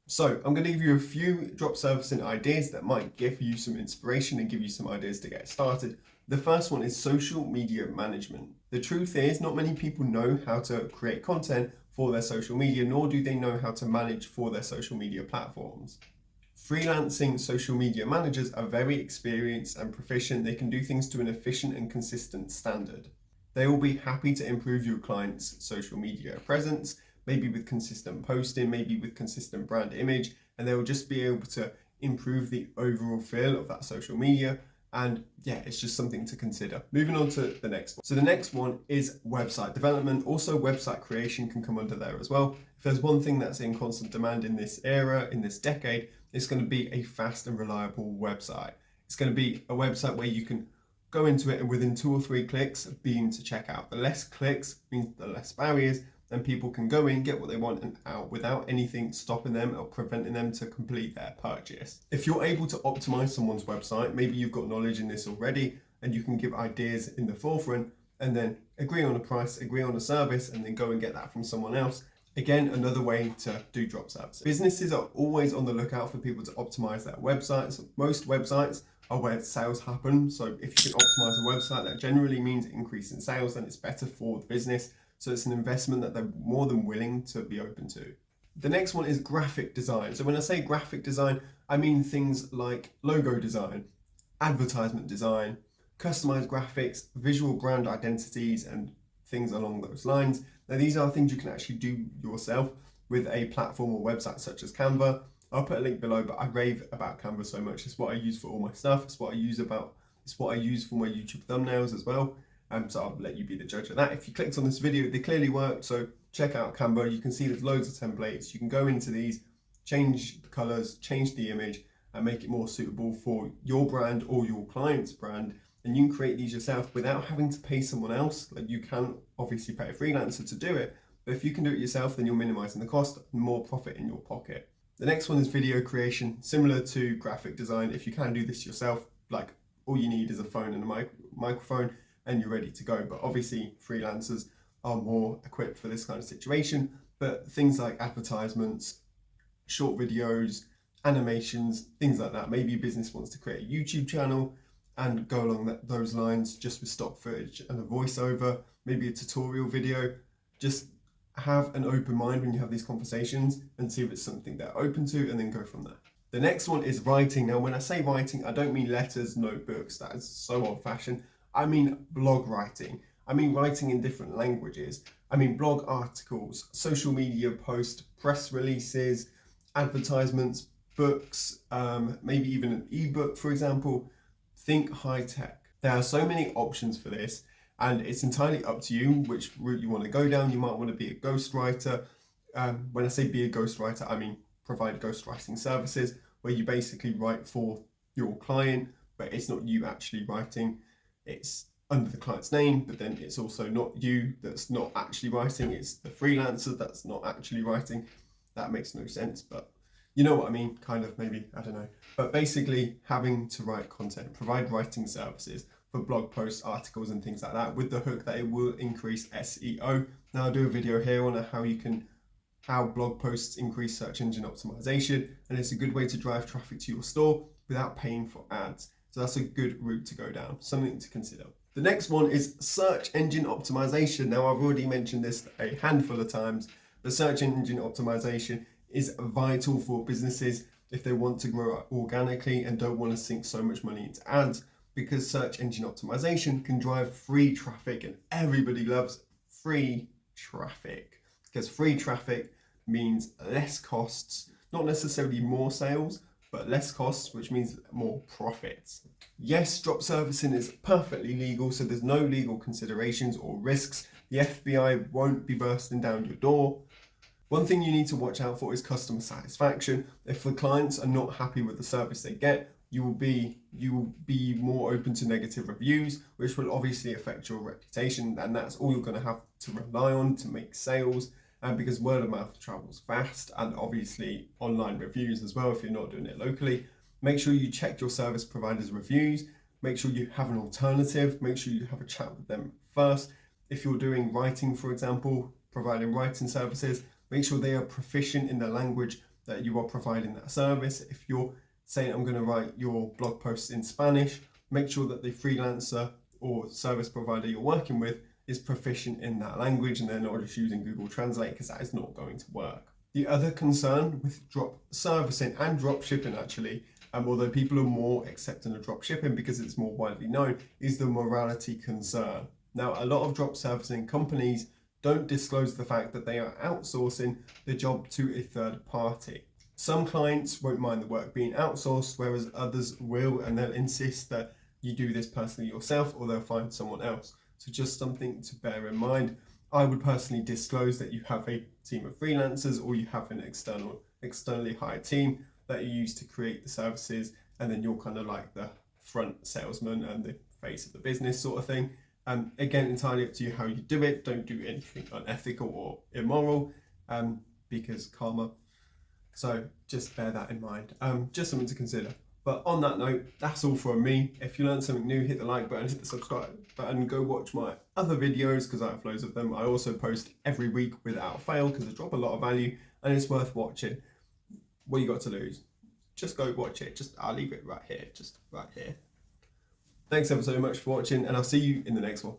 So I'm going to give you a few drop servicing ideas that might give you some inspiration and give you some ideas to get started. The first one is social media management. The truth is, not many people know how to create content for their social media, nor do they know how to manage for their social media platforms. Freelancing social media managers are very experienced and proficient. They can do things to an efficient and consistent standard. They will be happy to improve your client's social media presence, maybe with consistent posting, maybe with consistent brand image, and they will just be able to improve the overall feel of that social media. And yeah, it's just something to consider. Moving on to the next one. So the next one is website development. Also, website creation can come under there as well. If there's one thing that's in constant demand in this era, in this decade, it's going to be a fast and reliable website. It's going to be a website where you can go into it and within 2 or 3 clicks being to check out. The less clicks means the less barriers, and people can go in, get what they want and out without anything stopping them or preventing them to complete their purchase. If you're able to optimize someone's website, maybe you've got knowledge in this already and you can give ideas in the forefront and then agree on a price, agree on a service, and then go and get that from someone else. Again, another way to do drop services. Businesses are always on the lookout for people to optimize their websites. Most websites are where sales happen. So if you can optimize a website, that generally means increase in sales, and it's better for the business. So it's an investment that they're more than willing to be open to. The next one is graphic design. So when I say graphic design, I mean things like logo design, advertisement design, customized graphics, visual brand identities, and things along those lines. Now, these are things you can actually do yourself with a platform or website such as Canva. I'll put a link below, but I rave about Canva so much. It's what I use for all my stuff. It's what I use for my YouTube thumbnails as well. So I'll let you be the judge of that. If you clicked on this video, they clearly worked. So check out Canva. You can see there's loads of templates. You can go into these, change the colors, change the image, and make it more suitable for your brand or your client's brand. And you can create these yourself without having to pay someone else. Like, you can obviously pay a freelancer to do it, but if you can do it yourself, then you're minimizing the cost and more profit in your pocket. The next one is video creation, similar to graphic design. If you can do this yourself, like, all you need is a phone and a microphone and you're ready to go. But obviously freelancers are more equipped for this kind of situation. But things like advertisements, short videos, animations, things like that. Maybe a business wants to create a YouTube channel and go along those lines just with stock footage and a voiceover, maybe a tutorial video. Just have an open mind when you have these conversations and see if it's something they're open to, and then go from there. The next one is writing. Now, when I say writing, I don't mean letters, notebooks. That is so old-fashioned. I mean blog writing. I mean writing in different languages. I mean blog articles, social media posts, press releases, advertisements, books, maybe even an ebook, for example. Think high tech. There are so many options for this, and it's entirely up to you which route you want to go down. You might want to be a ghostwriter. When I say be a ghostwriter, I mean provide ghostwriting services where you basically write for your client, but it's not you actually writing. It's under the client's name, but then it's also not you that's not actually writing. It's the freelancer that's not actually writing. That makes no sense, but you know what I mean, kind of, maybe, I don't know. But basically having to write content, provide writing services for blog posts, articles and things like that, with the hook that it will increase SEO. Now, I'll do a video here on how blog posts increase search engine optimization, and it's a good way to drive traffic to your store without paying for ads. So that's a good route to go down, something to consider. The next one is search engine optimization. Now, I've already mentioned this a handful of times, but search engine optimization is vital for businesses if they want to grow organically and don't want to sink so much money into ads, because search engine optimization can drive free traffic, and everybody loves free traffic, because free traffic means less costs, not necessarily more sales, but less costs, which means more profits. Yes, drop servicing is perfectly legal, so there's no legal considerations or risks. The FBI won't be bursting down your door. One thing you need to watch out for is customer satisfaction. If the clients are not happy with the service they get, you will be more open to negative reviews, which will obviously affect your reputation, and that's all you're going to have to rely on to make sales. And because word of mouth travels fast, and obviously online reviews as well if you're not doing it locally. Make sure you check your service provider's reviews. Make sure you have an alternative. Make sure you have a chat with them first. If you're doing writing, for example, providing writing services, make sure they are proficient in the language that you are providing that service. If you're saying, I'm going to write your blog posts in Spanish, make sure that the freelancer or service provider you're working with is proficient in that language and they're not just using Google Translate, because that is not going to work. The other concern with drop servicing and drop shipping, actually, although people are more accepting of drop shipping because it's more widely known, is the morality concern. Now, a lot of drop servicing companies don't disclose the fact that they are outsourcing the job to a third party. Some clients won't mind the work being outsourced, whereas others will, and they'll insist that you do this personally yourself, or they'll find someone else. So just something to bear in mind. I would personally disclose that you have a team of freelancers, or you have an externally hired team that you use to create the services, and then you're kind of like the front salesman and the face of the business sort of thing. Again, entirely up to you how you do it. Don't do anything unethical or immoral, because karma. So just bear that in mind. Just something to consider. But on that note, that's all from me. If you learned something new, hit the like button, hit the subscribe button, go watch my other videos because I have loads of them. I also post every week without fail because I drop a lot of value and it's worth watching. What you got to lose? Just go watch it. I'll leave it right here, just right here. Thanks ever so much for watching, and I'll see you in the next one.